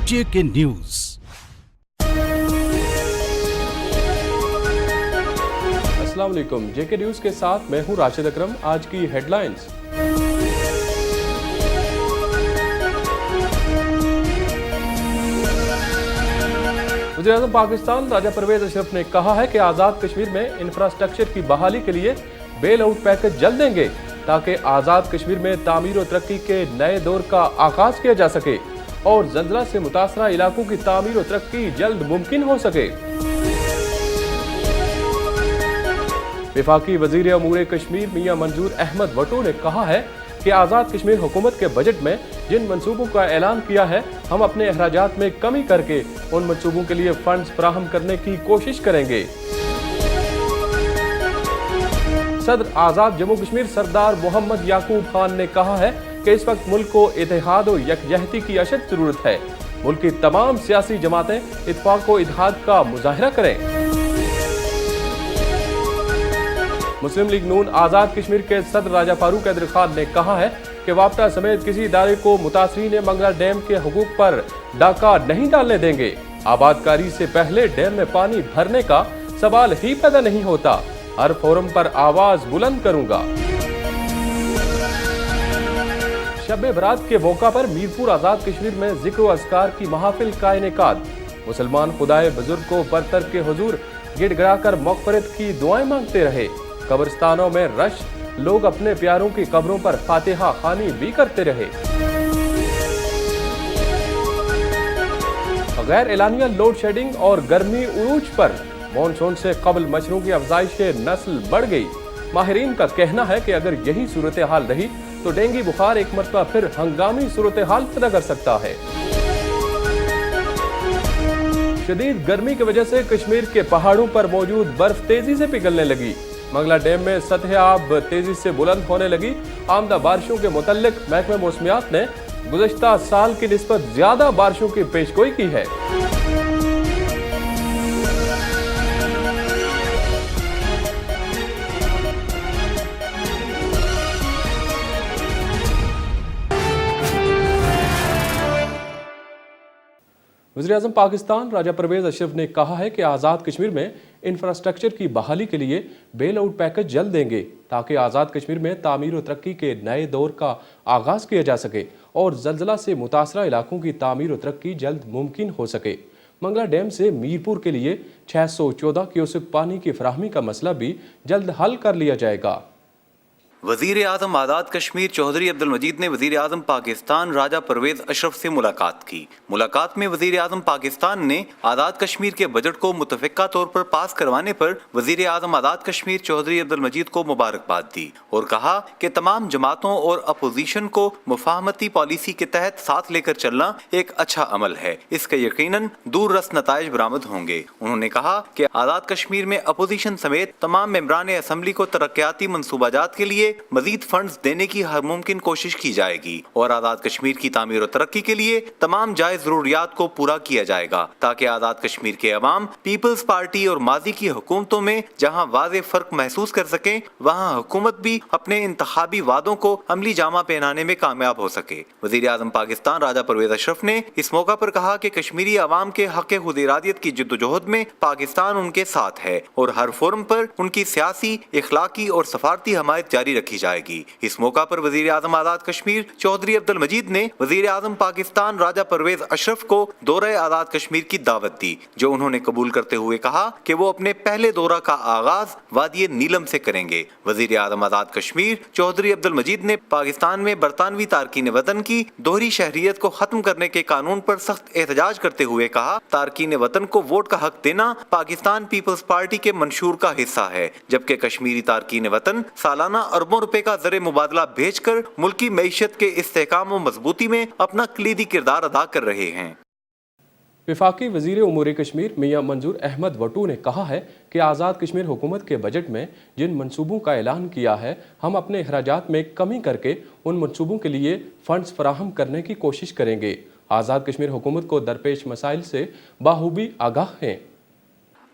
JK news. अस्सलाम वालेकुम, JK news के साथ मैं हूं राशिद अकरम। आज की हेडलाइंस। वज़ीर-ए-आज़म पाकिस्तान राजा परवेज अशरफ ने कहा है कि आज़ाद कश्मीर में इंफ्रास्ट्रक्चर की बहाली के लिए बेल आउट पैकेज जल्द देंगे ताकि आज़ाद कश्मीर में तामीर और तरक्की के नए दौर का आगाज किया जा सके और ज़ल्ज़ला से मुतासरा इलाकों की तामीर और तरक्की जल्द मुमकिन हो सके। वफाकी वज़ीर अमूर कश्मीर मियां मंजूर अहमद वटो ने कहा है कि आज़ाद कश्मीर हुकूमत के बजट में जिन मंसूबों का ऐलान किया है, हम अपने अखराजात में कमी करके उन मंसूबों के लिए फंड्स फराहम करने की कोशिश करेंगे। सदर आज़ाद जम्मू कश्मीर सरदार मोहम्मद याकूब खान ने कहा है कि इस वक्त मुल्क को इत्तेहाद और यकजहती की अशद जरूरत है। मुल्क की तमाम सियासी जमातें इत्तेफाक और इत्तेहाद का मुजाहिरा करें। मुस्लिम लीग नून आज़ाद कश्मीर के सदर राजा फारूक हैदर खान ने कहा है कि वापटा समेत किसी इदारे को मुतासरीन मंगला डैम के हुकूक पर डाका नहीं डालने देंगे। आबादकारी से पहले डैम में पानी भरने का सवाल ही पैदा नहीं होता। हर फोरम पर आवाज बुलंद करूंगा। शब बरात के मौका पर मीरपुर आज़ाद कश्मीर में जिक्र व अज़कार की महफिल का इनेकाद। मुसलमान खुदाए बुजुर्ग को बरतर के हुजूर गिड़गिड़ा कर मग़फ़िरत की दुआएं मांगते रहे। कब्रिस्तानों में रश, लोग अपने प्यारों की कब्रों पर फातिहा खानी भी करते रहे। गैर एलानिया लोड शेडिंग और गर्मी उरूज पर मॉनसून से कबल मच्छरों की अफजाइश नस्ल बढ़ गई। माहिरीन का कहना है कि अगर यही सूरत हाल रही तो डेंगू बुखार एक मरतबा फिर हंगामी सूरत हाल पैदा कर सकता है। शदीद गर्मी की वजह से कश्मीर के पहाड़ों पर मौजूद बर्फ तेजी से पिघलने लगी। मंगला डैम में सतह आब तेजी से बुलंद होने लगी। आमदा बारिशों के मुतल्लिक महकमे मौसमियात ने गुज़श्ता साल की निस्बत ज्यादा बारिशों की पेशगोई की है। वज़ीर-ए-आज़म पाकिस्तान राजा परवेज अशरफ ने कहा है कि आज़ाद कश्मीर में इंफ्रास्ट्रक्चर की बहाली के लिए बेल आउट पैकेज जल्द देंगे ताकि आज़ाद कश्मीर में तामीर और तरक्की के नए दौर का आगाज किया जा सके और ज़ल्ज़ला से मुतासरा इलाकों की तामीर और तरक्की जल्द मुमकिन हो सके। मंगला डैम से मीरपुर के लिए 614 क्यूसेक पानी की फराहमी का मसला भी जल्द हल कर लिया जाएगा। वज़ीर-ए-आज़म आज़ाद कश्मीर चौधरी अब्दुल मजीद ने वज़ीर-ए-आज़म पाकिस्तान राजा परवेज अशरफ से मुलाकात की। मुलाकात में वज़ीर-ए-आज़म पाकिस्तान ने आज़ाद कश्मीर के बजट को मुतफ़िक़ा तौर पर पास करवाने पर वज़ीर-ए-आज़म आज़ाद कश्मीर चौधरी अब्दुल मजीद को मुबारकबाद दी और कहा कि तमाम जमातों और अपोजिशन को मुफ़ाहमती पॉलिसी के तहत साथ लेकर चलना एक अच्छा अमल है। इसके यकीनन दूर रस नताइज बरामद होंगे। उन्होंने कहा कि आज़ाद कश्मीर में अपोजिशन समेत तमाम मेंबरान असम्बली को तरक्याती मनसूबाजात के लिए मजीद फंड्स देने की हर मुमकिन कोशिश की जाएगी और आज़ाद कश्मीर की तामीर और तरक्की के लिए तमाम जायज जरूरियात को पूरा किया जाएगा ताकि आज़ाद कश्मीर के अवाम पीपल्स पार्टी और माजी की हुकूमतों में जहां वाज़े फर्क महसूस कर सकें, वहां हुकूमत भी अपने इंतखाबी वादों को अमली जामा पहनाने में कामयाब हो सके। वज़ीर-ए-आज़म पाकिस्तान राजा परवेज अशरफ ने इस मौका पर कहा कि कश्मीरी अवाम के हक़ खुद इरादियत की जिद्दोजहद में पाकिस्तान उनके साथ है और हर फोरम पर उनकी सियासी, इखलाकी और सफारती हमायत जारी रखी जाएगी। इस मौका पर वज़ीर-ए-आज़म आज़ाद कश्मीर चौधरी अब्दुल मजीद ने वज़ीर-ए-आज़म पाकिस्तान राजा परवेज अशरफ को दौरे आज़ाद कश्मीर की दावत दी, जो उन्होंने कबूल करते हुए कहा कि वो अपने पहले दौरा का आगाज वादी नीलम से करेंगे। वज़ीर-ए-आज़म आज़ाद कश्मीर चौधरी अब्दुल मजीद ने पाकिस्तान में बरतानवी तारकीन वतन की दोहरी शहरियत को खत्म करने के कानून पर सख्त एहतजाज करते हुए कहा, तारकीन वतन को वोट का हक देना पाकिस्तान पीपल्स पार्टी के मंशूर का हिस्सा है, जबकि कश्मीरी तारकीन वतन सालाना अरबों रुपए का ज़र मुबादला भेजकर मुल्की मईशत के इस्तेहकाम और मजबूती में अपना कलीदी किरदार अदा कर रहे हैं। वफाकी वज़ीर उमूर कश्मीर मियाँ मंजूर अहमद वटू ने कहा है कि आज़ाद कश्मीर हुकूमत के बजट में जिन मंसूबों का ऐलान किया है, हम अपने अखराजात में कमी करके उन मंसूबों के लिए फ़ंड्स फराहम करने की कोशिश करेंगे। आज़ाद कश्मीर हुकूमत को दरपेश मसाइल से बाखूबी आगाह हैं।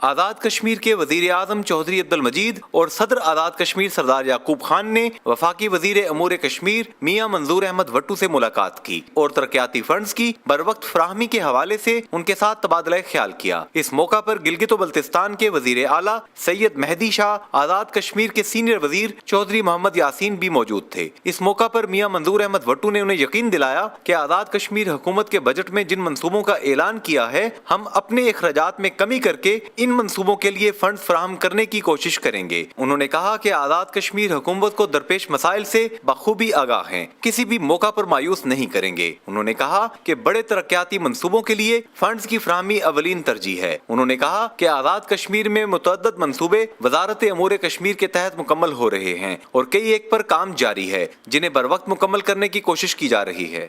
आज़ाद कश्मीर के वज़ीर आज़म चौधरी अब्दुल मजीद और सदर आज़ाद कश्मीर सरदार याकूब खान ने वफाकी वज़ीर अमूर कश्मीर मियाँ मंजूर अहमद वट्टू से मुलाकात की और तरक्याती फंड्स की बरवक्त फराहमी के हवाले से उनके साथ तबादला ख्याल किया। इस मौका पर गिलगित बल्तिस्तान के वज़ीर आला सैयद मेहदी शाह, आज़ाद कश्मीर के सीनियर वज़ीर चौधरी मोहम्मद यासीन भी मौजूद थे। इस मौका पर मियाँ मंजूर अहमद वट्टू ने उन्हें यकीन दिलाया कि आज़ाद कश्मीर हुकूमत के बजट में जिन मंसूबों का ऐलान किया है, हम अपने अखराजात में कमी करके इन मंसूबों के लिए फंड फराहम करने की कोशिश करेंगे। उन्होंने कहा कि आज़ाद कश्मीर हुकूमत को दरपेश मसाइल से बखूबी आगाह हैं, किसी भी मौका पर मायूस नहीं करेंगे। उन्होंने कहा कि बड़े तरक्याती मंसूबों के लिए फंड्स की फराहमी अवलीन तरजीह है। उन्होंने कहा कि आज़ाद कश्मीर में मुतअद्दिद मंसूबे वजारत अमूर कश्मीर के तहत मुकम्मल हो रहे हैं और कई एक पर काम जारी है, जिन्हें बर वक्त मुकम्मल करने की कोशिश की जा रही है।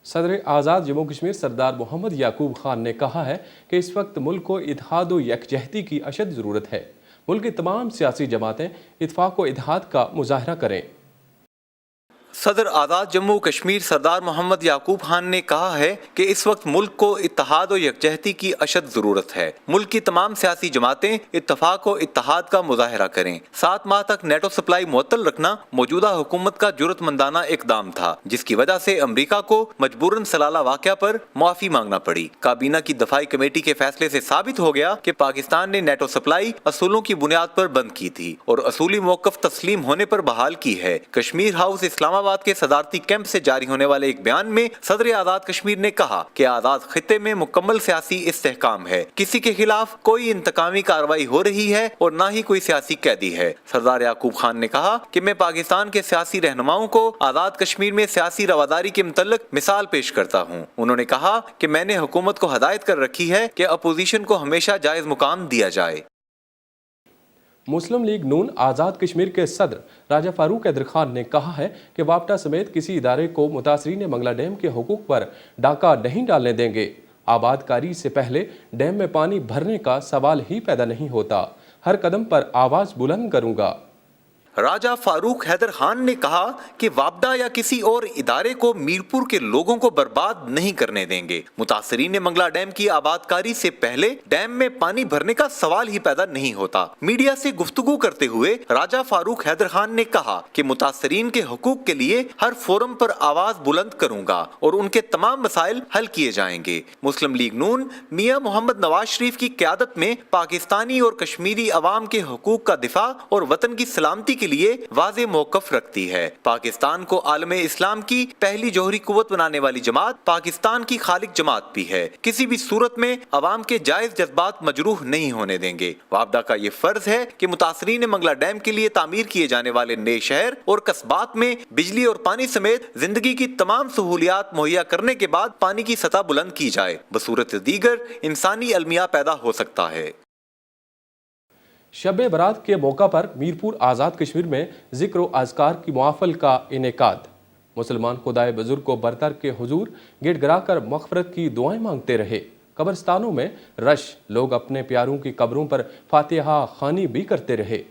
सदर आज़ाद जम्मू कश्मीर सरदार मोहम्मद याकूब खान ने कहा है कि इस वक्त मुल्क को इत्तेहाद व यकजहती की अशद ज़रूरत है। मुल्क की तमाम सियासी जमातें इत्तेफाक व इत्तेहाद का मुजाहरा करें। सदर आज़ाद जम्मू कश्मीर सरदार मोहम्मद याकूब खान ने कहा है कि इस वक्त मुल्क को इत्तेहाद और यकजहती की अशद ज़रूरत है। मुल्क की तमाम सियासी जमातें इत्तफाक और इत्तेहाद का मुजाहरा करें। 7 माह तक नेटो सप्लाई मुअत्तल रखना मौजूदा हुकूमत का जुर्रतमंदाना इकदाम था, जिसकी वजह से अमरीका को मजबूरन सलाला वाक़या पर मुआफ़ी मांगना पड़ी। काबीना की दफाई कमेटी के फैसले से साबित हो गया कि पाकिस्तान ने नेटो सप्लाई असूलों की बुनियाद पर बंद की थी और असूली मौक़िफ़ तस्लीम होने पर बहाल की है। कश्मीर हाउस इस्लामाबाद के सदारती कैंप से जारी होने वाले एक बयान में सदर आज़ाद कश्मीर ने कहा कि आज़ाद खित्ते में मुकम्मल सियासी इस्तेहकाम है, किसी के खिलाफ कोई इंतकामी कार्रवाई हो रही है और ना ही कोई सियासी कैदी है। सरदार याकूब खान ने कहा कि मैं पाकिस्तान के सियासी रहनुमाओं को आज़ाद कश्मीर में सियासी रवादारी के मुतल्लिक मिसाल पेश करता हूँ। उन्होंने कहा कि मैंने हुकूमत को हदायत कर रखी है कि अपोजिशन को हमेशा जायज मुकाम दिया जाए। मुस्लिम लीग नून आज़ाद कश्मीर के सदर राजा फारूक हैदर खान ने कहा है कि वापटा समेत किसी इदारे को मुतासरीन मंगला डैम के हुकूक पर डाका नहीं डालने देंगे। आबादकारी से पहले डैम में पानी भरने का सवाल ही पैदा नहीं होता। हर कदम पर आवाज़ बुलंद करूँगा। राजा फारूक हैदर खान ने कहा कि वापडा या किसी और इदारे को मीरपुर के लोगों को बर्बाद नहीं करने देंगे। मुतासरीन मंगला डैम की आबादकारी से पहले डैम में पानी भरने का सवाल ही पैदा नहीं होता। मीडिया से गुफ्तगू करते हुए राजा फारूक हैदर खान ने कहा कि मुतासरीन के हुकूक के लिए हर फोरम पर आवाज बुलंद करूंगा और उनके तमाम मसाइल हल किए जाएंगे। मुस्लिम लीग नून मियां मोहम्मद नवाज शरीफ की क़यादत में पाकिस्तानी और कश्मीरी अवाम के हुकूक का दिफा और वतन की सलामती के लिए वाज़े मौक़िफ़ रखती है। पाकिस्तान को आलमे इस्लाम की पहली जोहरी कुव्वत बनाने वाली जमात पाकिस्तान की खालिक जमात भी है। किसी भी सूरत में अवाम के जायज जज्बात मजरूह नहीं होने देंगे। वापडा का ये फर्ज है कि मुतासरीन मंगला डैम के लिए तामीर किए जाने वाले नए शहर और कस्बात में बिजली और पानी समेत जिंदगी की तमाम सहूलियात मुहैया करने के बाद पानी की सतह बुलंद की जाए। बसूरत दीगर इंसानी अलमिया पैदा हो सकता है। शब बरात के मौका पर मीरपुर आज़ाद कश्मीर में ज़िक्र व अज़कार की मुआफ़ल का इनेकाद। मुसलमान खुदाए बुजुर्ग को बरतर के हुजूर गिड़गिड़ा कर मग़फ़िरत की दुआएं मांगते रहे। कब्रिस्तानों में रश, लोग अपने प्यारों की कब्रों पर फातिहा ख़ानी भी करते रहे।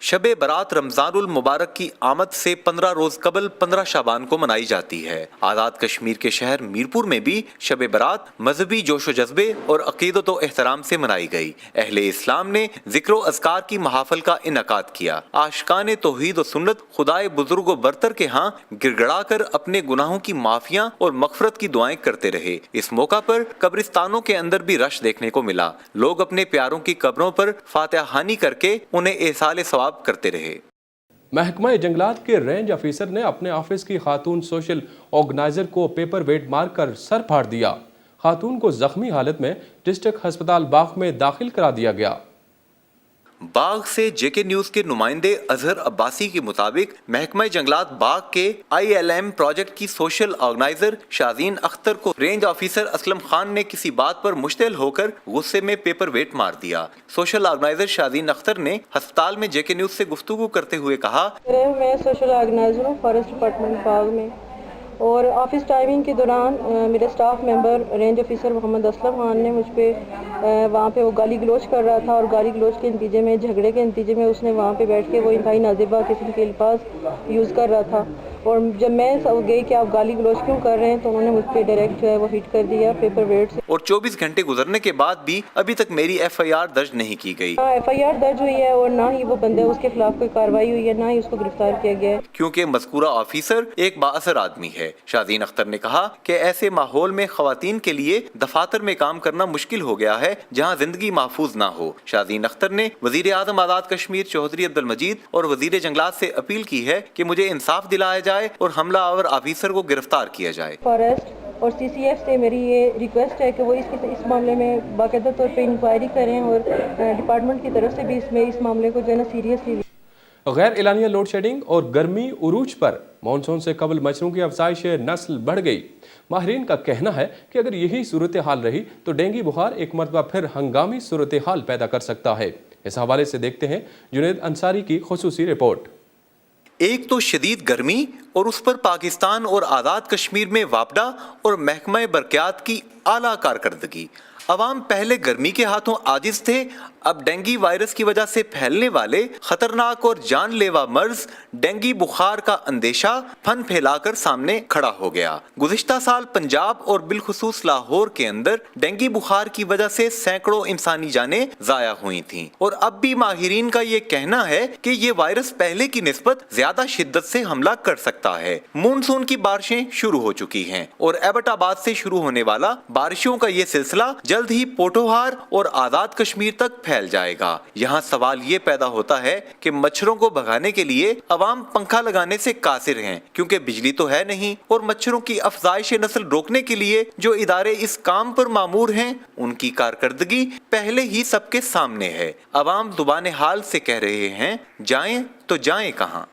शब बरात रमज़ानुल मुबारक की आमद से 15 रोज कबल 15 शाबान को मनाई जाती है। आज़ाद कश्मीर के शहर मीरपुर में भी शब बरात मजहबी जोश व जज्बे और अक़ीदत व एहतराम से मनाई गई। अहले इस्लाम ने ज़िक्र व अज़कार की महाफ़िल का इनकाद किया। आशिकान तौहीद व सुन्नत खुदाए बुजुर्ग व बरतर के यहाँ गिड़गिड़ा कर अपने गुनाहों की माफ़ियाँ और मग़फ़िरत की दुआएं करते रहे। इस मौका पर कब्रिस्तानों के अंदर भी रश देखने को मिला। लोग अपने प्यारों की कब्रों पर फातिहा ख़ानी करके उन्हें एहसाल सवाब करते रहे। महकमा जंगलात के रेंज ऑफिसर ने अपने ऑफिस की खातून सोशल ऑर्गेनाइजर को पेपर वेट मारकर सर फाड़ दिया। खातून को जख्मी हालत में डिस्ट्रिक्ट अस्पताल बाग में दाखिल करा दिया गया। बाग से जेके न्यूज के नुमाइंदे अजहर अब्बासी के मुताबिक महकमा जंगलात बाग के ILM प्रोजेक्ट की सोशल ऑर्गेनाइजर शाजीन अख्तर को रेंज ऑफिसर असलम खान ने किसी बात पर मुश्तिल होकर गुस्से में पेपर वेट मार दिया। सोशल ऑर्गेनाइजर शाजीन अख्तर ने अस्पताल में जेके न्यूज से गुफ्तगू करते हुए कहा, मैं सोशल ऑर्गेनाइजर हूँ फॉरेस्ट डिपार्टमेंट बाग में, اور آفس ٹائمنگ کے دوران میرے سٹاف ممبر رینج آفیسر محمد اسلم خان نے مجھ پہ وہاں پہ وہ گالی گلوچ کر رہا تھا، اور گالی گلوچ کے نتیجے میں، جھگڑے کے نتیجے میں اس نے وہاں پہ بیٹھ کے وہ انتہائی نازیبا قسم کے الفاظ یوز کر رہا تھا، اور جب میں گئی کہ آپ گالی گلوچ کیوں کر رہے ہیں تو انہوں نے مجھ پہ ڈائریکٹ جو ہے وہ ہٹ کر دیا پیپر ویٹ سے۔ اور 24 گھنٹے گزرنے کے بعد بھی ابھی تک میری FIR درج نہیں کی گئی۔ FIR درج ہوئی ہے اور نہ ہی وہ بندے اس کے خلاف کوئی کارروائی ہوئی ہے، نہ ہی اس کو گرفتار کیا گیا ہے، کیونکہ مذکورہ آفیسر ایک بااثر آدمی ہے۔ شاہزین اختر نے کہا کہ ایسے ماحول میں خواتین کے لیے دفاتر میں کام کرنا مشکل ہو گیا ہے جہاں زندگی محفوظ نہ ہو۔ شاہزین اختر نے وزیر اعظم آزاد کشمیر چودھری عبدالمجید اور وزیر جنگلات سے اپیل کی ہے کہ مجھے انصاف دلایا جائے اور حملہ آور آفیسر کو گرفتار کیا جائے۔ فارسٹ اور CCF سے میری یہ ریکویسٹ ہے کہ وہ اس معاملے میں باقاعدہ طور پہ انکوائری کریں، اور ڈپارٹمنٹ کی طرف سے بھی اس معاملے کو جو ہے نا سیریسلی۔ غیر اعلانیہ لوڈ شیڈنگ اور گرمی عروج پر مانسون سے قبل مچھروں کی افزائش نسل بڑھ گئی۔ ماہرین کا کہنا ہے کہ اگر یہی صورتحال رہی تو ڈینگی بخار ایک مرتبہ پھر ہنگامی صورتحال پیدا کر سکتا ہے۔ اس حوالے سے دیکھتے ہیں جنید انصاری کی خصوصی رپورٹ۔ ایک تو شدید گرمی اور اس پر پاکستان اور آزاد کشمیر میں واپڈا اور محکمہ برقیات کی اعلیٰ کارکردگی۔ عوام پہلے گرمی کے ہاتھوں عاجز تھے، اب ڈینگی وائرس کی وجہ سے پھیلنے والے خطرناک اور جان لیوا مرض ڈینگی بخار کا اندیشہ پھن پھیلا کر سامنے کھڑا ہو گیا۔ گزشتہ سال پنجاب اور بالخصوص لاہور کے اندر ڈینگی بخار کی وجہ سے سینکڑوں انسانی جانیں ضائع ہوئی تھیں، اور اب بھی ماہرین کا یہ کہنا ہے کہ یہ وائرس پہلے کی نسبت زیادہ شدت سے حملہ کر سکتا ہے۔ مونسون کی بارشیں شروع ہو چکی ہیں اور ایبٹ آباد سے شروع ہونے والا بارشوں کا یہ سلسلہ جلد ہی پوٹوہار اور آزاد کشمیر تک پھیل جائے گا۔ یہاں سوال یہ پیدا ہوتا ہے کہ مچھروں کو بھگانے کے لیے عوام پنکھا لگانے سے قاصر ہیں، کیونکہ بجلی تو ہے نہیں، اور مچھروں کی افزائش نسل روکنے کے لیے جو ادارے اس کام پر مامور ہیں ان کی کارکردگی پہلے ہی سب کے سامنے ہے۔ عوام زبان حال سے کہہ رہے ہیں جائیں تو جائیں کہاں۔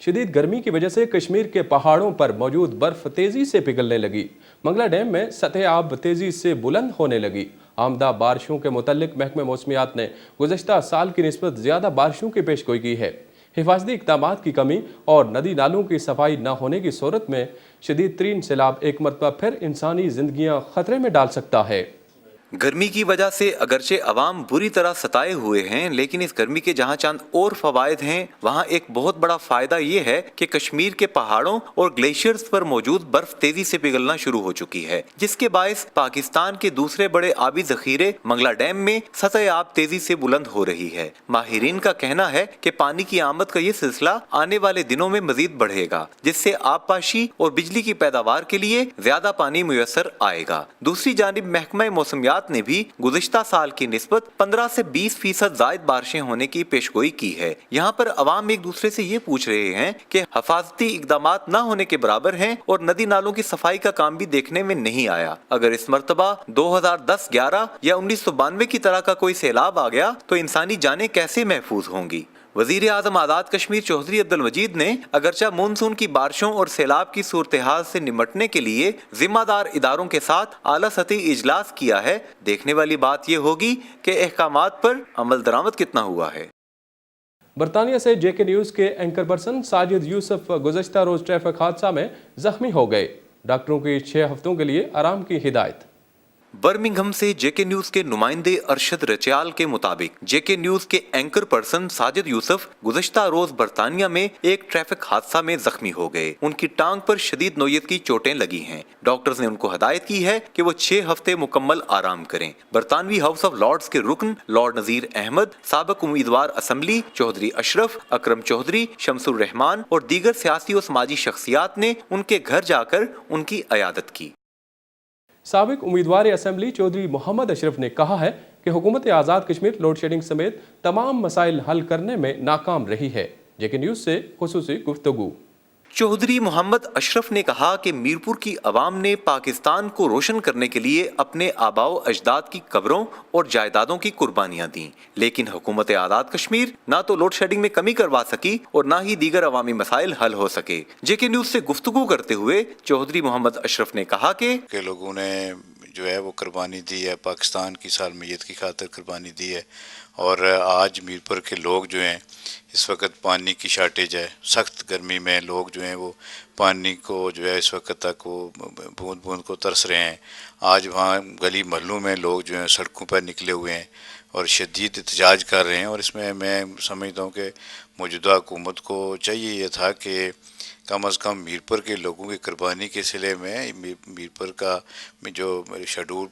شدید گرمی کی وجہ سے کشمیر کے پہاڑوں پر موجود برف تیزی سے پگھلنے لگی۔ منگلا ڈیم میں سطح آب تیزی سے بلند ہونے لگی۔ آمدہ بارشوں کے متعلق محکمہ موسمیات نے گزشتہ سال کی نسبت زیادہ بارشوں کی پیش گوئی کی ہے۔ حفاظتی اقدامات کی کمی اور ندی نالوں کی صفائی نہ ہونے کی صورت میں شدید ترین سیلاب ایک مرتبہ پھر انسانی زندگیاں خطرے میں ڈال سکتا ہے۔ گرمی کی وجہ سے اگرچہ عوام بری طرح ستائے ہوئے ہیں، لیکن اس گرمی کے جہاں چند اور فوائد ہیں، وہاں ایک بہت بڑا فائدہ یہ ہے کہ کشمیر کے پہاڑوں اور گلیشیئرز پر موجود برف تیزی سے پگھلنا شروع ہو چکی ہے، جس کے باعث پاکستان کے دوسرے بڑے آبی ذخیرے منگلا ڈیم میں سطح آب تیزی سے بلند ہو رہی ہے۔ ماہرین کا کہنا ہے کہ پانی کی آمد کا یہ سلسلہ آنے والے دنوں میں مزید بڑھے گا، جس سے آب پاشی اور بجلی کی پیداوار کے لیے زیادہ پانی میسر آئے گا۔ دوسری جانب محکمہ موسمیات نے بھی گزشتہ سال کی نسبت 15 سے 20% زائد بارشیں ہونے کی پیشگوئی کی ہے۔ یہاں پر عوام ایک دوسرے سے یہ پوچھ رہے ہیں کہ حفاظتی اقدامات نہ ہونے کے برابر ہیں اور ندی نالوں کی صفائی کا کام بھی دیکھنے میں نہیں آیا۔ اگر اس مرتبہ 2010-11 یا 1992 کی طرح کا کوئی سیلاب آ گیا تو انسانی جانیں کیسے محفوظ ہوں گی؟ وزیر اعظم آزاد کشمیر چودھری عبدالمجید نے اگرچہ مونسون کی بارشوں اور سیلاب کی صورتحال سے نمٹنے کے لیے ذمہ دار اداروں کے ساتھ اعلیٰ سطحی اجلاس کیا ہے، دیکھنے والی بات یہ ہوگی کہ احکامات پر عمل درآمد کتنا ہوا ہے۔ برطانیہ سے JK نیوز کے اینکر پرسن ساجد یوسف گزشتہ روز ٹریفک حادثہ میں زخمی ہو گئے۔ ڈاکٹروں کی 6 ہفتوں کے لیے آرام کی ہدایت۔ برمنگھم سے JK نیوز کے نمائندے ارشد رچیال کے مطابق JK نیوز کے اینکر پرسن ساجد یوسف گزشتہ روز برطانیہ میں ایک ٹریفک حادثہ میں زخمی ہو گئے۔ ان کی ٹانگ پر شدید نوعیت کی چوٹیں لگی ہیں۔ ڈاکٹرز نے ان کو ہدایت کی ہے کہ وہ 6 ہفتے مکمل آرام کریں۔ برطانوی ہاؤس آف لارڈز کے رکن لارڈ نذیر احمد، سابق امیدوار اسمبلی چودھری اشرف، اکرم چودھری، شمس الرحمان اور دیگر سیاسی و سماجی شخصیات نے ان کے گھر جا کر ان کی عیادت کی۔ سابق امیدوار اسمبلی چودھری محمد اشرف نے کہا ہے کہ حکومت آزاد کشمیر لوڈ شیڈنگ سمیت تمام مسائل حل کرنے میں ناکام رہی ہے۔ JK نیوز سے خصوصی گفتگو۔ چودھری محمد اشرف نے کہا کہ میرپور کی عوام نے پاکستان کو روشن کرنے کے لیے اپنے آباء و اجداد کی قبروں اور جائیدادوں کی قربانیاں دیں، لیکن حکومت آزاد کشمیر نہ تو لوڈ شیڈنگ میں کمی کروا سکی اور نہ ہی دیگر عوامی مسائل حل ہو سکے۔ JK نیوز سے گفتگو کرتے ہوئے چودھری محمد اشرف نے کہا کہ لوگوں نے جو ہے وہ قربانی دی ہے، پاکستان کی سالمیت کی خاطر قربانی دی ہے، اور آج میرپور کے لوگ جو ہیں اس وقت پانی کی شارٹیج ہے، سخت گرمی میں لوگ جو ہیں وہ پانی کو جو ہے اس وقت تک وہ بوند بوند کو ترس رہے ہیں۔ آج وہاں گلی محلوں میں لوگ جو ہیں سڑکوں پر نکلے ہوئے ہیں اور شدید احتجاج کر رہے ہیں، اور اس میں سمجھتا ہوں کہ موجودہ حکومت کو چاہیے یہ تھا کہ کم از کم میرپور کے لوگوں کی قربانی کے سلسلے میں میرپور کا جو شیڈول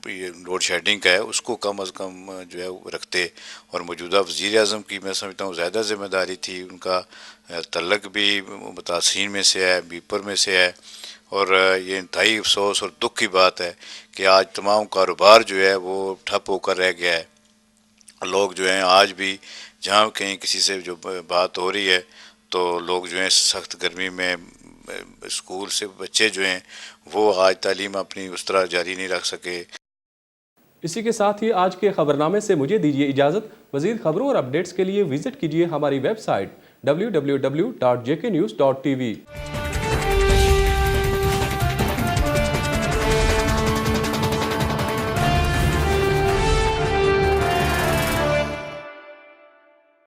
لوڈ شیڈنگ کا ہے اس کو کم از کم جو ہے رکھتے، اور موجودہ وزیر اعظم کی میں سمجھتا ہوں زیادہ ذمہ داری تھی، ان کا تعلق بھی متاثرین میں سے ہے، میرپور میں سے ہے، اور یہ انتہائی افسوس اور دکھ کی بات ہے کہ آج تمام کاروبار جو ہے وہ ٹھپ ہو کر رہ گیا ہے۔ لوگ جو ہیں آج بھی جہاں کہیں کسی سے جو بات ہو رہی ہے تو لوگ جو ہیں سخت گرمی میں اسکول سے بچے جو ہیں وہ آج تعلیم اپنی اس طرح جاری نہیں رکھ سکے۔ اسی کے ساتھ ہی آج کے خبرنامے سے مجھے دیجیے اجازت۔ مزید خبروں اور اپڈیٹس کے لیے وزٹ کیجیے ہماری ویب سائٹ www.jknews.tv۔